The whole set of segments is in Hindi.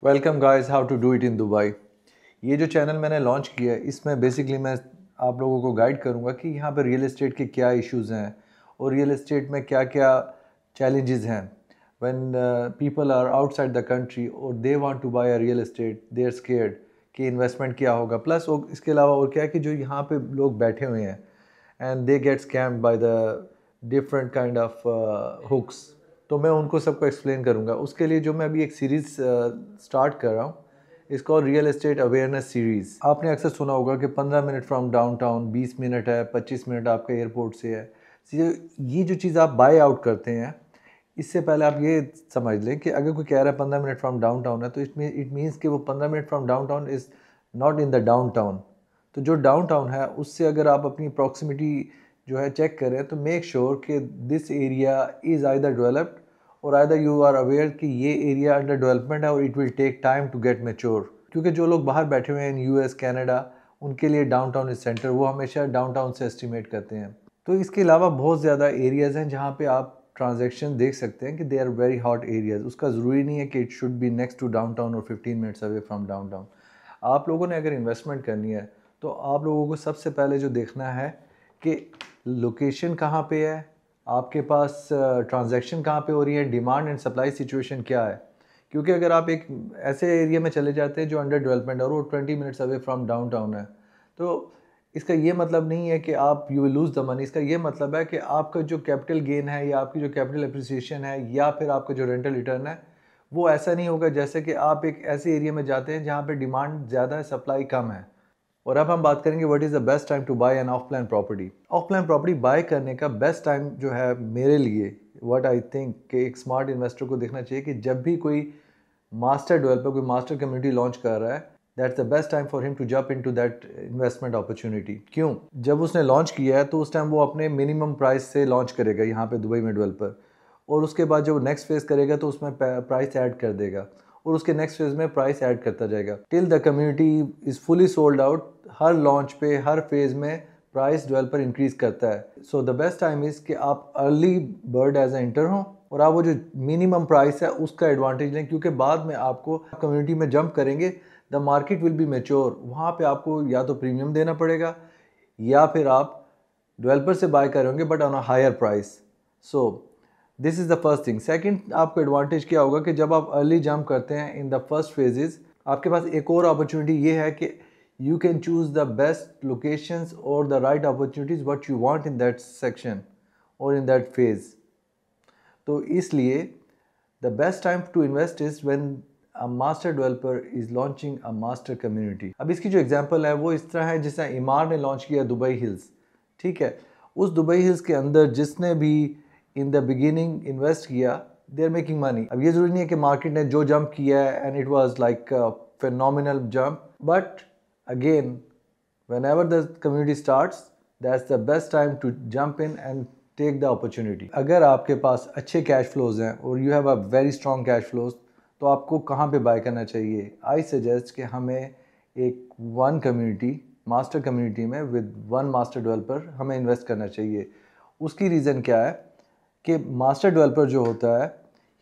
Welcome guys, how to do it in Dubai. ये जो चैनल मैंने लॉन्च किया है इसमें बेसिकली मैं आप लोगों को गाइड करूंगा कि यहाँ पर रियल एस्टेट के क्या इश्यूज़ हैं और रियल एस्टेट में क्या क्या चैलेंजेस हैं। When people are outside the country और they want to buy a real estate, they are scared कि इन्वेस्टमेंट क्या होगा। प्लस इसके अलावा और क्या है कि जो यहाँ पे लोग बैठे हुए हैं and they get scammed by the different kind of hooks, तो मैं उनको सबको एक्सप्लेन करूँगा। उसके लिए जो मैं अभी एक सीरीज़ स्टार्ट कर रहा हूँ, इसको रियल एस्टेट अवेयरनेस सीरीज़। आपने अक्सर सुना होगा कि 15 मिनट फ्रॉम डाउनटाउन, 20 मिनट है, 25 मिनट आपके एयरपोर्ट से है। ये जो चीज़ आप बाय आउट करते हैं, इससे पहले आप ये समझ लें कि अगर कोई कह रहा है 15 मिनट फ्रॉम डाउनटाउन है, तो इट मीन्स कि वो 15 minute from downtown is not in the downtown. तो जो डाउनटाउन है उससे अगर आप अपनी प्रॉक्सिमिटी जो है चेक करें, तो मेक श्योर कि this area is either developed और आइदर यू आर अवेयर कि ये एरिया अंडर डेवलपमेंट है और it will take time to get mature. क्योंकि जो लोग बाहर बैठे हुए हैं यूएस, कनाडा, उनके लिए डाउनटाउन इज सेंटर, वो हमेशा डाउनटाउन से एस्टिमेट करते हैं। तो इसके अलावा बहुत ज़्यादा एरियाज़ हैं जहाँ पे आप ट्रांजैक्शन देख सकते हैं कि they are very hot areas. उसका ज़रूरी नहीं है कि it should be next to downtown और 15 मिनट्स अवे फ्रॉम डाउनटाउन। आप लोगों ने अगर इन्वेस्टमेंट करनी है तो आप लोगों को सबसे पहले जो देखना है कि लोकेशन कहाँ पे है, आपके पास ट्रांजैक्शन कहाँ पे हो रही है, डिमांड एंड सप्लाई सिचुएशन क्या है। क्योंकि अगर आप एक ऐसे एरिया में चले जाते हैं जो अंडर डेवलपमेंट है और वो 20 मिनट्स अवे फ्रॉम डाउनटाउन है, तो इसका ये मतलब नहीं है कि आप you will lose the money. इसका ये मतलब है कि आपका जो कैपिटल गेन है या आपकी जो कैपिटल अप्रिसिएशन है या फिर आपका जो रेंटल रिटर्न है, वो ऐसा नहीं होगा जैसे कि आप एक ऐसे एरिया में जाते हैं जहाँ पे डिमांड ज़्यादा है, सप्लाई कम है। और अब हम बात करेंगे what is the best time to buy an off plan property. Off plan property buy करने का बेस्ट टाइम जो है मेरे लिए, व्हाट आई थिंक कि एक स्मार्ट इन्वेस्टर को देखना चाहिए कि जब भी कोई मास्टर डेवलपर, कोई मास्टर कम्युनिटी लॉन्च कर रहा है, that's the best time for him to jump into that investment opportunity. क्यों? जब उसने लॉन्च किया है तो उस टाइम वो अपने मिनिमम प्राइस से लॉन्च करेगा यहाँ पे दुबई में डेवलपर, और उसके बाद जब नेक्स्ट फेज़ करेगा तो उसमें प्राइस ऐड कर देगा और उसके नेक्स्ट फेज़ में प्राइस ऐड करता जाएगा till the community is fully sold out. हर लॉन्च पे, हर फेज़ में प्राइस डेवलपर इंक्रीज़ करता है। So the best time is कि आप early bird as a enter हों और आप वो जो मिनिमम प्राइस है उसका एडवांटेज लें, क्योंकि बाद में आपको कम्युनिटी में जंप करेंगे, the market will be mature. वहाँ पे आपको या तो प्रीमियम देना पड़ेगा या फिर आप डेवलपर से बाय करेंगे but on a higher price. So this is the first thing. Second, आपको एडवांटेज क्या होगा कि जब आप अर्ली जंप करते हैं इन द फर्स्ट फेजेस, आपके पास एक और अपॉर्चुनिटी ये है कि you can choose the best locations और the right opportunities what you want in that section और इन दैट फेज़। तो इसलिए the best time to invest is when a master developer is launching a master community. अब इसकी जो एग्जांपल है वो इस तरह है जैसे इमार ने लॉन्च किया दुबई हिल्स। ठीक है, उस दुबई हिल्स के अंदर जिसने भी इन द बिगिनिंग इन्वेस्ट किया, दे आर मेकिंग मनी। अब ये ज़रूरी नहीं है कि मार्केट ने जो जंप किया है and it was like phenomenal jump, but again, whenever the community starts, that's the best time to jump in and take the opportunity. अगर आपके पास अच्छे कैश फ्लोज हैं और you have a very strong cash flows, तो आपको कहाँ पे बाय करना चाहिए? आई सजेस्ट कि हमें एक वन कम्युनिटी, मास्टर कम्युनिटी में विद वन मास्टर डेवलपर हमें इन्वेस्ट करना चाहिए। उसकी रीज़न क्या है कि मास्टर डेवलपर जो होता है,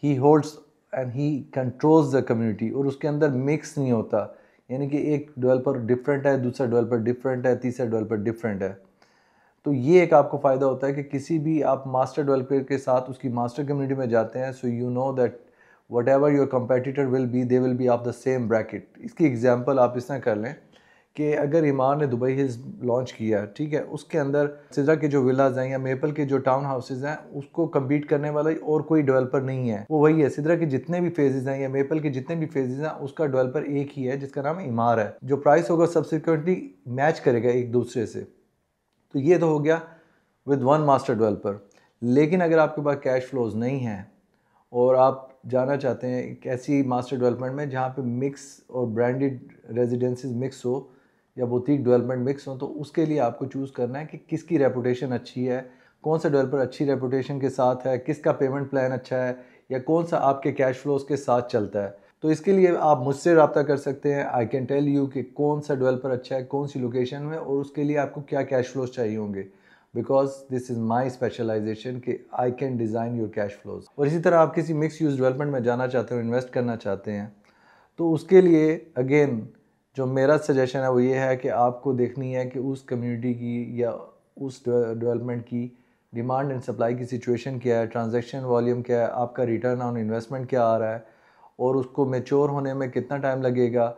ही holds and he controls the community, और उसके अंदर मिक्स नहीं होता। यानी कि एक डेवलपर डिफरेंट है, दूसरा डेवलपर डिफरेंट है, तीसरा डेवलपर डिफरेंट है। तो ये एक आपको फ़ायदा होता है कि किसी भी आप मास्टर डेवलपर के साथ उसकी मास्टर कम्युनिटी में जाते हैं, so you know that what ever your competitor will be, they will be of the same bracket. इसकी एग्जाम्पल आप इस तरह कर लें कि अगर ईमान ने दुबई हिल्स लॉन्च किया, ठीक है, उसके अंदर सिद्रा के जो विलाज हैं या मेपल के जो टाउन हाउसेज हैं, उसको कम्पीट करने वाला और कोई डेवलपर नहीं है। वो वही है, सिद्रा के जितने भी फेजेज हैं या मेपल के जितने भी फेजेज हैं, उसका डेवलपर एक ही है जिसका नाम इमार है। जो प्राइस होगा सब्सिक्वेंटली मैच करेगा एक दूसरे से। तो ये तो हो गया विद वन मास्टर डेवलपर। लेकिन अगर आपके पास कैश फ्लोज नहीं हैं और आप जाना चाहते हैं एक ऐसी मास्टर डेवलपमेंट में जहाँ पे मिक्स और ब्रांडेड रेजिडेंसीज मिक्स हो या बुटीक डेवलपमेंट मिक्स हो, तो उसके लिए आपको चूज़ करना है कि किसकी रेपुटेशन अच्छी है, कौन सा डेवलपर अच्छी रेपुटेशन के साथ है, किसका पेमेंट प्लान अच्छा है, या कौन सा आपके कैश फ्लोज के साथ चलता है। तो इसके लिए आप मुझसे रब्ता कर सकते हैं। आई कैन टेल यू कि कौन सा डेवलपर अच्छा है, कौन सी लोकेशन में, और उसके लिए आपको क्या कैश फ्लोज चाहिए होंगे, because this is my specialization कि I can design your cash flows. और इसी तरह आप किसी मिक्स यूज़ डेवलपमेंट में जाना चाहते हो, इन्वेस्ट करना चाहते हैं, तो उसके लिए अगेन जो मेरा सजेशन है वो ये है कि आपको देखनी है कि उस कम्युनिटी की या उस डेवलपमेंट की डिमांड एंड सप्लाई की सिचुएशन क्या है, ट्रांजैक्शन वॉल्यूम क्या है, आपका रिटर्न ऑन इन्वेस्टमेंट क्या आ रहा है और उसको मैच्योर होने में कितना टाइम लगेगा,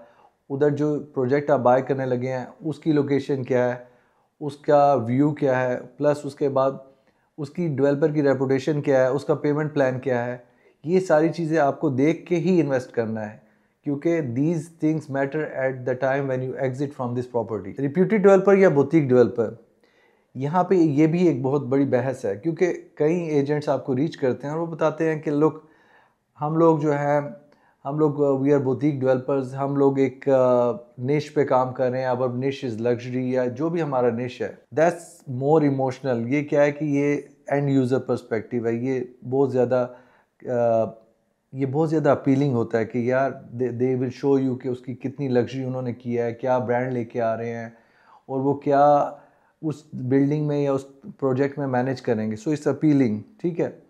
उधर जो प्रोजेक्ट आप बाय करने लगे हैं उसकी लोकेशन क्या है, उसका व्यू क्या है, प्लस उसके बाद उसकी डेवलपर की रेपुटेशन क्या है, उसका पेमेंट प्लान क्या है। ये सारी चीज़ें आपको देख के ही इन्वेस्ट करना है, क्योंकि these things matter at the time when you exit from this property. Reputed developer या बुटीक डेवलपर, यहाँ पे ये भी एक बहुत बड़ी बहस है, क्योंकि कई एजेंट्स आपको रीच करते हैं और वो बताते हैं कि लोग हम लोग जो है हम लोग वी आर बुटीक डेवलपर्स, हम लोग एक निश पे काम कर रहे हैं, अब निश इज़ लग्जरी या जो भी हमारा निश है, दैट्स मोर इमोशनल। ये क्या है कि ये एंड यूज़र पर्सपेक्टिव है, ये बहुत ज़्यादा अपीलिंग होता है कि यार दे विल शो यू कि उसकी कितनी लग्जरी उन्होंने किया है, क्या ब्रांड लेके आ रहे हैं और वो क्या उस बिल्डिंग में या उस प्रोजेक्ट में मैनेज करेंगे। सो इट्स अपीलिंग, ठीक है।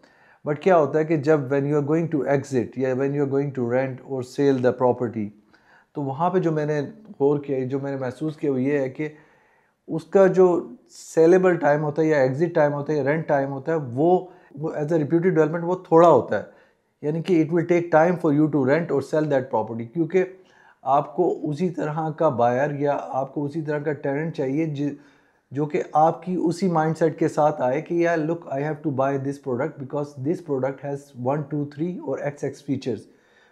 बट क्या होता है कि जब when you are going to exit या when you are going to rent और सेल द प्रॉपर्टी, तो वहाँ पे जो मैंने गौर किया, जो मैंने महसूस किया वो ये है कि उसका जो सेलेबल टाइम होता है या एग्जिट टाइम होता है या रेंट टाइम होता है वो एज अ रिप्यूटेड डेवलपमेंट वो थोड़ा होता है। यानी कि it will take time for you to rent और सेल दैट प्रॉपर्टी, क्योंकि आपको उसी तरह का बायर या आपको उसी तरह का टेनेंट चाहिए जो कि आपकी उसी माइंडसेट के साथ आए कि यार look I have to buy this product because this product has 1 2 3 और एक्स फीचर्स।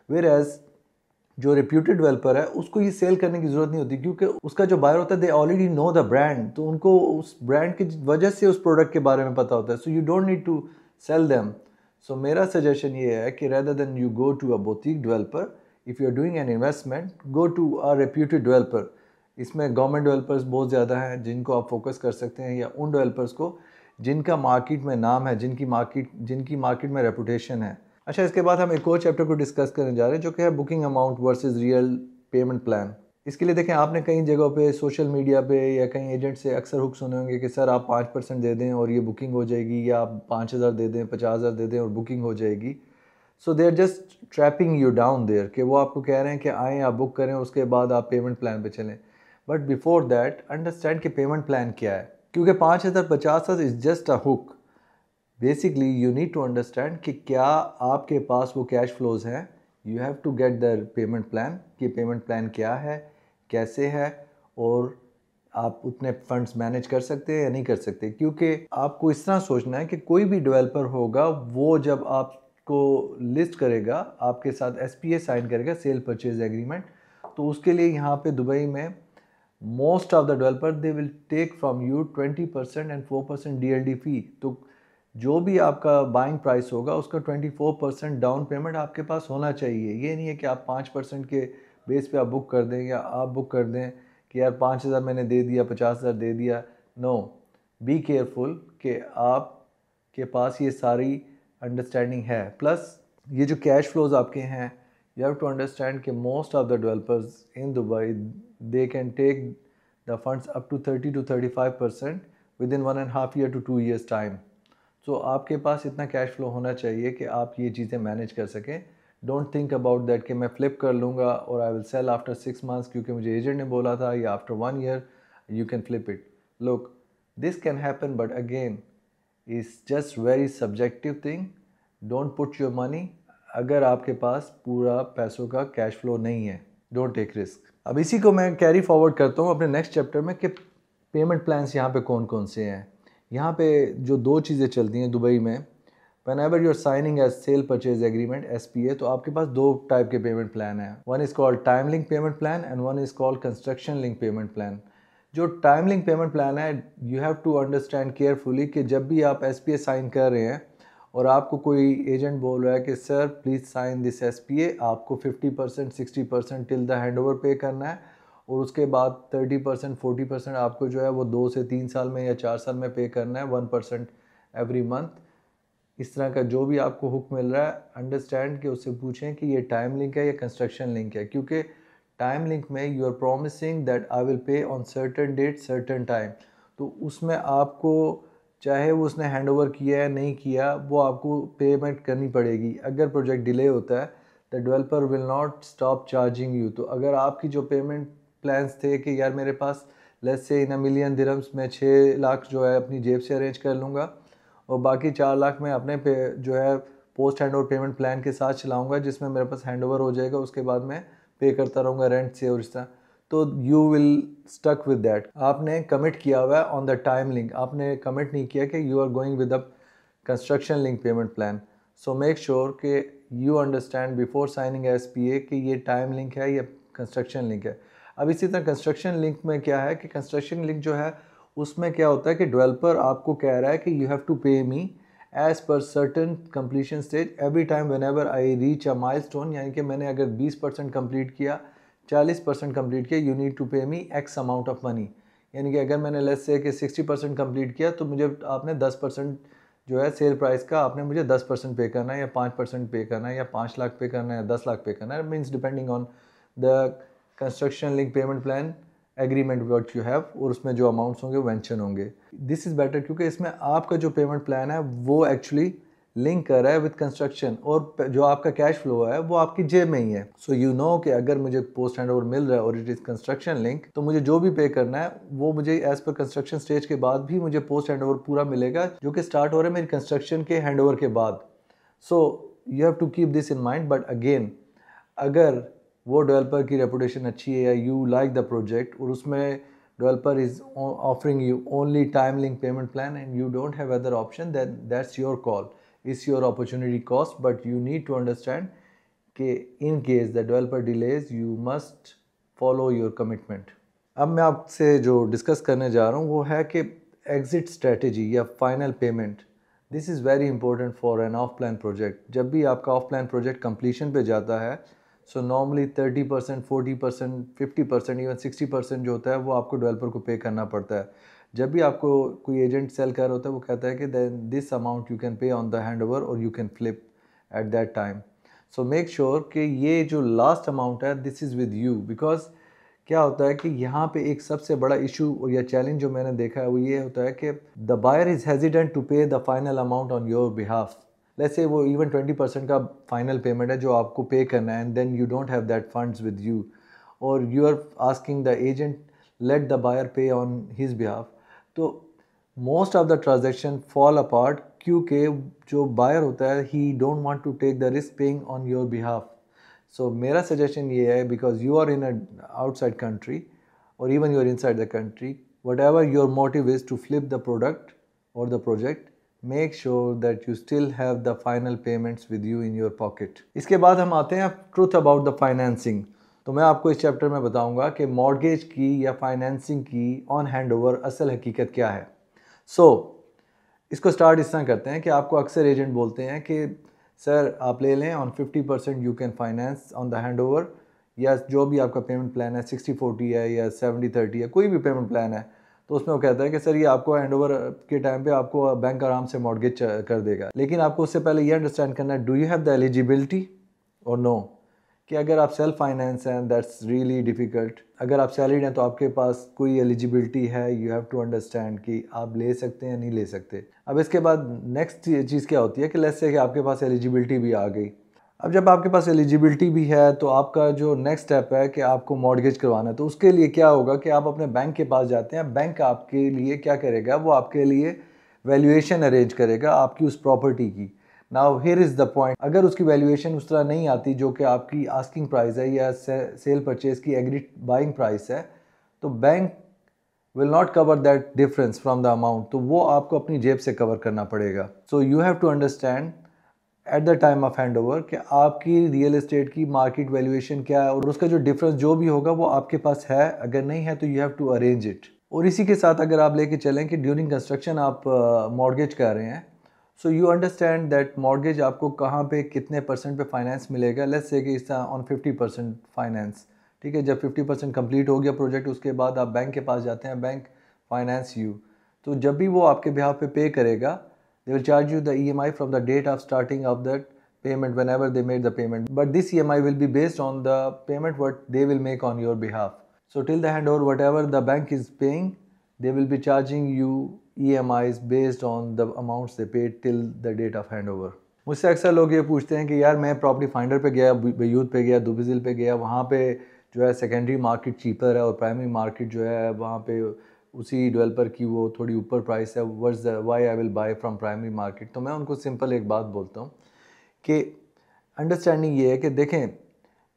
वेयर एज जो रिप्यूटेड डेवलपर है उसको ये सेल करने की ज़रूरत नहीं होती, क्योंकि उसका जो बायर होता है they already know the brand, तो उनको उस ब्रांड की वजह से उस प्रोडक्ट के बारे में पता होता है। So you don't need to sell them. So मेरा सजेशन ये है कि rather than you go to a boutique developer, if you are doing an investment, go to a reputed developer. इसमें गवर्नमेंट डेवलपर्स बहुत ज़्यादा हैं जिनको आप फोकस कर सकते हैं, या उन डेवलपर्स को जिनका मार्केट में नाम है, जिनकी मार्केट में रेपुटेशन है। अच्छा, इसके बाद हम एक और चैप्टर को डिस्कस करने जा रहे हैं जो कि है booking amount versus real payment plan. इसके लिए देखें, आपने कई जगहों पे सोशल मीडिया पे या कई एजेंट से अक्सर हुक सुने होंगे कि सर आप 5% दे दें और ये बुकिंग हो जाएगी, या आप 5,000 दे दें, 50,000 दे दें और बुकिंग हो जाएगी। So they are just trapping you down there, कि वो आपको कह रहे हैं कि आएँ आप बुक करें, उसके बाद आप पेमेंट प्लान पे चलें। बट बिफोर दैट अंडरस्टैंड कि पेमेंट प्लान क्या है, क्योंकि 5,000 50,000 is just a hook. Basically you need to understand कि क्या आपके पास वो कैश फ्लोज हैं। You have to get the payment plan, कि पेमेंट प्लान क्या है, कैसे है, और आप उतने फंड्स मैनेज कर सकते हैं या नहीं कर सकते। क्योंकि आपको इस तरह सोचना है कि कोई भी डेवलपर होगा वो जब आपको लिस्ट करेगा, आपके साथ एसपीए साइन करेगा, सेल परचेज एग्रीमेंट, तो उसके लिए यहाँ पे दुबई में most of the developer they will take from you 20% and 4% DLD fee. तो जो भी आपका बाइंग प्राइस होगा उसका 24% डाउन पेमेंट आपके पास होना चाहिए। ये नहीं है कि आप 5% के बेस पे आप बुक कर दें, या आप बुक कर दें कि यार 5,000 मैंने दे दिया, 50,000 दे दिया। नो, बी केयरफुल कि आपके पास ये सारी अंडरस्टैंडिंग है। प्लस ये जो कैश फ्लोज आपके हैं, you have to understand कि most of the developers in Dubai they can take the funds up to 30 to 35% within 1.5 year to 2 years time. So आपके पास इतना कैश फ्लो होना चाहिए कि आप ये चीज़ें मैनेज कर सकें। डोंट थिंक अबाउट दैट कि मैं फ्लिप कर लूँगा और I will sell after 6 months क्योंकि मुझे एजेंट ने बोला था, या after 1 year you can flip it. Look, this can happen, but again it's just very subjective thing. Don't put your money अगर आपके पास पूरा पैसों का कैश फ्लो नहीं है। Don't take risk. अब इसी को मैं कैरी फॉरवर्ड करता हूँ अपने नेक्स्ट चैप्टर में कि पेमेंट प्लान्स यहाँ पे कौन कौन से हैं। यहाँ पे जो दो चीज़ें चलती हैं दुबई में, whenever you are signing as sale purchase agreement SPA, तो आपके पास दो टाइप के पेमेंट प्लान हैं। One is called time link payment plan and one is called construction link payment plan. जो टाइम लिंक पेमेंट प्लान है, you have to understand carefully कि जब भी आप SPA साइन कर रहे हैं और आपको कोई एजेंट बोल रहा है कि sir please sign this SPA, आपको 50% 60% टिल द हैंडओवर पे करना है, और उसके बाद 30% 40% आपको जो है वो 2 से 3 साल में या 4 साल में पे करना है, 1% एवरी मंथ। इस तरह का जो भी आपको हुक मिल रहा है, अंडरस्टैंड कि उससे पूछें कि ये टाइम लिंक है या कंस्ट्रक्शन लिंक है। क्योंकि टाइम लिंक में you are promising that I will pay on certain date certain time, तो उसमें आपको चाहे वो उसने हैंड ओवर किया है नहीं किया, वो आपको पेमेंट करनी पड़ेगी। अगर प्रोजेक्ट डिले होता है the developer will not stop charging you. तो अगर आपकी जो पेमेंट प्लान्स थे कि यार मेरे पास let's say in million dirhams में 6 लाख जो है अपनी जेब से अरेंज कर लूँगा और बाकी 4 लाख मैं अपने पे जो है post hand over payment plan के साथ चलाऊँगा, जिसमें मेरे पास हैंड ओवर हो जाएगा, उसके बाद मैं पे करता रहूँगा रेंट से और इस तरह, तो you will stuck with that. आपने कमिट किया हुआ है ऑन द टाइम लिंक, आपने कमिट नहीं किया कि you are going with the construction link payment plan. So make sure कि you understand before signing SPA कि ये टाइम लिंक है या कंस्ट्रक्शन लिंक है। अब इसी तरह कंस्ट्रक्शन लिंक में क्या है कि कंस्ट्रक्शन लिंक जो है उसमें क्या होता है कि डेवलपर आपको कह रहा है कि you have to pay me as per certain completion stage every time whenever I reach a milestone, यानी कि मैंने अगर 20% कंप्लीट किया, 40% कंप्लीट किया, you need to pay me x amount of money. यानी कि अगर मैंने लेट्स से कि 60% कंप्लीट किया तो मुझे आपने 10% जो है सेल प्राइस का आपने मुझे 10% पे करना है या 5% पे करना है या 5 लाख पे करना है या 10 लाख पे करना है, means depending on the construction link payment plan agreement what you have, और उसमें जो अमाउंट्स होंगे वो मेंशन होंगे। दिस इज़ बेटर क्योंकि इसमें आपका जो पेमेंट प्लान है वो एक्चुअली लिंक कर रहा है विद कंस्ट्रक्शन, और जो आपका कैश फ्लो है वो आपकी जेब में ही है। सो यू नो कि अगर मुझे पोस्ट हैंड ओवर मिल रहा है और इट इज़ कंस्ट्रक्शन लिंक, तो मुझे जो भी पे करना है वो मुझे एज पर कंस्ट्रक्शन स्टेज के बाद भी मुझे पोस्ट हैंड ओवर पूरा मिलेगा, जो कि स्टार्ट हो रहा है मेरी कंस्ट्रक्शन के हैंड ओवर के बाद। So you have to keep this in mind. But again, अगर वो डेवलपर की रेपुटेशन अच्छी है या यू लाइक द प्रोजेक्ट और उसमें developer is offering you only time link payment plan and you don't have other option, then that's your call, it's your opportunity cost. But you need to understand कि in case the developer delays you must follow your commitment. अब मैं आपसे जो डिस्कस करने जा रहा हूँ वो है कि एग्जिट स्ट्रेटेजी या final payment. This is very important for an off plan project. जब भी आपका ऑफ प्लान प्रोजेक्ट कंप्लीशन पे जाता है, सो नॉर्मली 30%, 40%, 50%, इवन 60% जो होता है वो आपको डेवलपर को पे करना पड़ता है। जब भी आपको कोई एजेंट सेल कर रहा होता है वो कहता है कि then this amount you can pay on the hand over और you can flip at that time. So make sure कि ये जो लास्ट अमाउंट है this is with you, because क्या होता है कि यहाँ पे एक सबसे बड़ा इशू या चैलेंज जो मैंने देखा है वो ये होता है कि the buyer is hesitant to pay the final amount on your behalf. Let's say वो इवन 20% का फाइनल पेमेंट है जो आपको पे करना है, and then you don't have that funds with you, और you are asking the agent let the buyer pay on his behalf. तो most of the transaction fall apart क्योंकि जो बायर होता है he don't want to take the risk paying on your behalf. So मेरा सजेशन ये है, because you are in a outside country और even you are inside the country, what ever your motive is to flip the product और the project, make sure that you still have the final payments with you in your pocket। इसके बाद हम आते हैं ट्रूथ अबाउट द फाइनेंसिंग। तो मैं आपको इस चैप्टर में बताऊंगा कि मॉर्गेज की या फाइनेंसिंग की ऑन हैंड ओवर असल हकीकत क्या है। सो इसको स्टार्ट इस तरह करते हैं कि आपको अक्सर एजेंट बोलते हैं कि सर आप ले लें on 50% you can finance on the hand over, या जो भी आपका पेमेंट प्लान है 60-40 है या 70-30 है, कोई भी पेमेंट प्लान है, तो उसमें वो कहता है कि सर ये आपको हैंड ओवर के टाइम पे आपको बैंक आराम से मॉर्गेज कर देगा। लेकिन आपको उससे पहले ये अंडरस्टैंड करना है, do you have the eligibility और नो, कि अगर आप सेल्फ फाइनेंस हैं दैट्स रियली डिफ़िकल्ट। अगर आप सैलरीड हैं तो आपके पास कोई एलिजिबिलिटी है, यू हैव टू अंडरस्टैंड कि आप ले सकते हैं या नहीं ले सकते। अब इसके बाद नेक्स्ट चीज़ क्या होती है कि लेट्स से कि आपके पास एलिजिबिलिटी भी आ गई। अब जब आपके पास एलिजिबिलिटी भी है तो आपका जो नेक्स्ट स्टेप है कि आपको मॉर्गेज करवाना है, तो उसके लिए क्या होगा कि आप अपने बैंक के पास जाते हैं। बैंक आपके लिए क्या करेगा, वो आपके लिए वैल्यूएशन अरेंज करेगा आपकी उस प्रॉपर्टी की। Now here is the point, अगर उसकी वैल्यूएशन उस तरह नहीं आती जो कि आपकी आस्किंग प्राइस है या सेल परचेज की एग्रीड बाइंग प्राइस है, तो bank will not cover that difference from the amount, तो वो आपको अपनी जेब से कवर करना पड़ेगा। So you have to understand at the time of hand over कि आपकी रियल एस्टेट की मार्केट वैल्यूएशन क्या है, और उसका जो डिफरेंस जो भी होगा वो आपके पास है, अगर नहीं है तो you have to arrange it. और इसी के साथ अगर आप लेके चलें कि ड्यूरिंग कंस्ट्रक्शन आप मॉर्गेज कर रहे हैं, so you understand that mortgage आपको कहाँ पे कितने % पे फाइनेंस मिलेगा। लेट्स से कि इस तरह ऑन 50% फाइनेंस, ठीक है। जब 50% कंप्लीट हो गया प्रोजेक्ट, उसके बाद आप बैंक के पास जाते हैं, बैंक फाइनेंस यू, तो जब भी वो आपके बिहाफ पे करेगा, they will charge you the EMI from the date of starting of that payment whenever they made the payment, but this EMI will be based on the payment what they will make on your behalf. So till the handover, whatever the bank is paying, they will be charging you EMIs based on the amounts they paid till the date of handover. मुझसे अक्सर लोग ये पूछते हैं कि यार मैं प्रॉपर्टी फाइंडर पे गया, बेयूत पे गया, दुबिज़िल पे गया, वहाँ पे जो है सेकेंडरी मार्केट चीपर है और प्राइमरी मार्केट जो है वहाँ पे उसी डेवलपर की वो थोड़ी ऊपर प्राइस है, what's why I will buy from primary market. तो मैं उनको सिंपल एक बात बोलता हूँ कि अंडरस्टैंडिंग ये है कि देखें,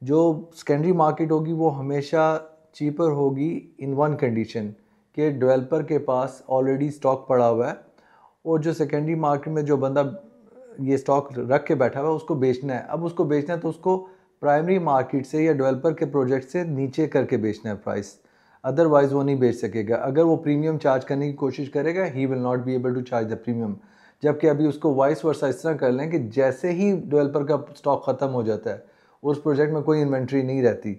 जो सेकेंडरी मार्केट होगी वो हमेशा चीपर होगी इन वन कंडीशन कि डेवलपर के पास ऑलरेडी स्टॉक पड़ा हुआ है, और जो सेकेंडरी मार्केट में जो बंदा ये स्टॉक रख के बैठा हुआ है उसको बेचना है। अब उसको बेचना है तो उसको प्राइमरी मार्केट से या डेवलपर के प्रोजेक्ट से नीचे करके बेचना है प्राइस, अदरवाइज़ वो नहीं बेच सकेगा। अगर वो प्रीमियम चार्ज करने की कोशिश करेगा, he will not be able to charge the premium. जबकि अभी उसको वाइस वर्सा इस तरह कर लें कि जैसे ही डेवलपर का स्टॉक ख़त्म हो जाता है, उस प्रोजेक्ट में कोई इन्वेंट्री नहीं रहती,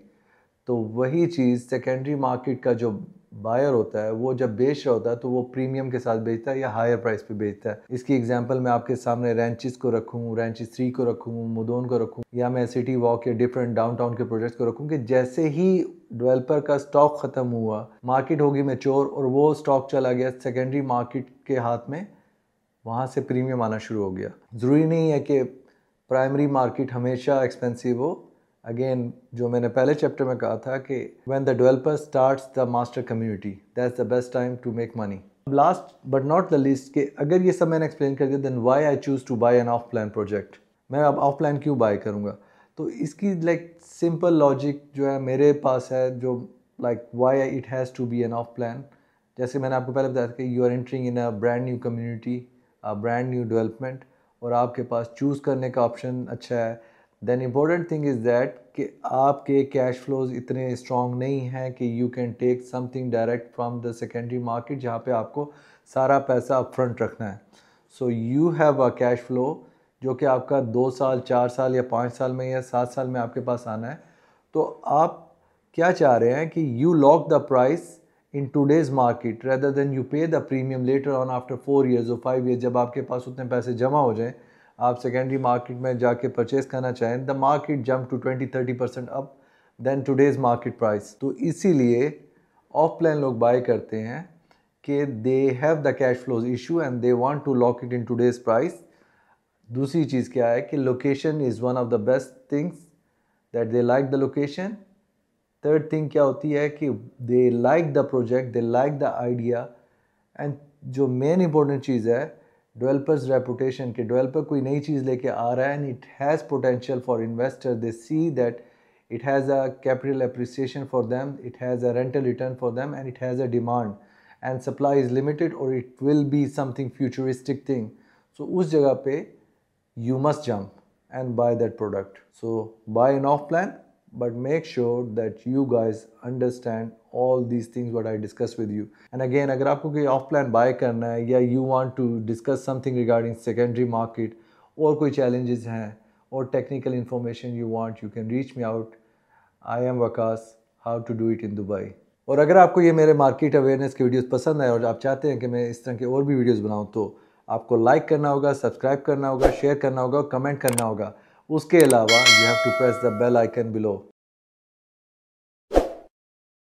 तो वही चीज़ सेकेंडरी मार्केट का जो बायर होता है वो जब बेच रहा होता है तो वो प्रीमियम के साथ बेचता है या हायर प्राइस पे बेचता है। इसकी एग्जांपल मैं आपके सामने रेंचिस को रखूँ, रेंचिस 3 को रखूँ, मुदोन को रखूँ, या मैं सिटी वॉक या डिफरेंट डाउनटाउन के प्रोजेक्ट्स को रखूँ कि जैसे ही डेवलपर का स्टॉक ख़त्म हुआ, मार्केट होगी मैच्योर और वो स्टॉक चला गया सेकेंडरी मार्केट के हाथ में, वहाँ से प्रीमियम आना शुरू हो गया। ज़रूरी नहीं है कि प्राइमरी मार्केट हमेशा एक्सपेंसिव हो। अगेन जो मैंने पहले चैप्टर में कहा था कि when the developer starts the master community, that's the best time to make money. Last but not the least कि अगर ये सब मैंने एक्सप्लेन कर दिया, then why I choose to buy an off plan project. मैं अब ऑफ प्लान क्यों बाय करूँगा? तो इसकी सिंपल लॉजिक जो है मेरे पास है, जो why it has to be an off plan. जैसे मैंने आपको पहले बताया था कि you are entering in a brand new community, brand new development, और आपके पास चूज़ करने का ऑप्शन अच्छा है। Then important thing is that कि आपके कैश फ्लोज इतने स्ट्रॉन्ग नहीं हैं कि you can take something direct from the secondary market जहाँ पे आपको सारा पैसा अपफ्रंट रखना है। So you have a cash flow जो कि आपका 2 साल, 4 साल या 5 साल में या 7 साल में आपके पास आना है। तो आप क्या चाह रहे हैं कि you lock the price in today's market rather than you pay the premium later on after 4 years or 5 years, जब आपके पास उतने पैसे जमा हो जाएं, आप सेकेंडरी मार्केट में जाके परचेज करना चाहें, the market jump to 20-30% up then today's market price. तो इसीलिए ऑफ प्लान लोग बाय करते हैं कि they have the cash flows issue and they want to lock it in today's price. दूसरी चीज़ क्या है कि location is one of the best things that they like the location. Third thing क्या होती है कि they like the project, they like the idea, and जो मेन इंपॉर्टेंट चीज़ है डेवलपर्स रेपुटेशन, के डेवलपर कोई नई चीज़ लेके आ रहा है and it has potential for investor, they see that it has a capital appreciation for them, it has a rental return for them, and it has a demand and supply is limited or it will be something futuristic thing. So उस जगह पे you must jump and buy that product. So buy an off plan, but make sure that you guys understand all these things what I discussed with you. And again, अगर आपको कोई off plan buy करना है या you want to discuss something regarding secondary market और कोई challenges हैं और technical information you want, you can reach me out. I am Waqas, how to do it in Dubai. और अगर आपको ये मेरे मार्केट अवेयरनेस के वीडियोस पसंद आए और आप चाहते हैं कि मैं इस तरह के और भी वीडियोस बनाऊं, तो आपको लाइक करना होगा, सब्सक्राइब करना होगा, शेयर करना होगा, कमेंट करना होगा। उसके अलावा you have to press the bell icon below.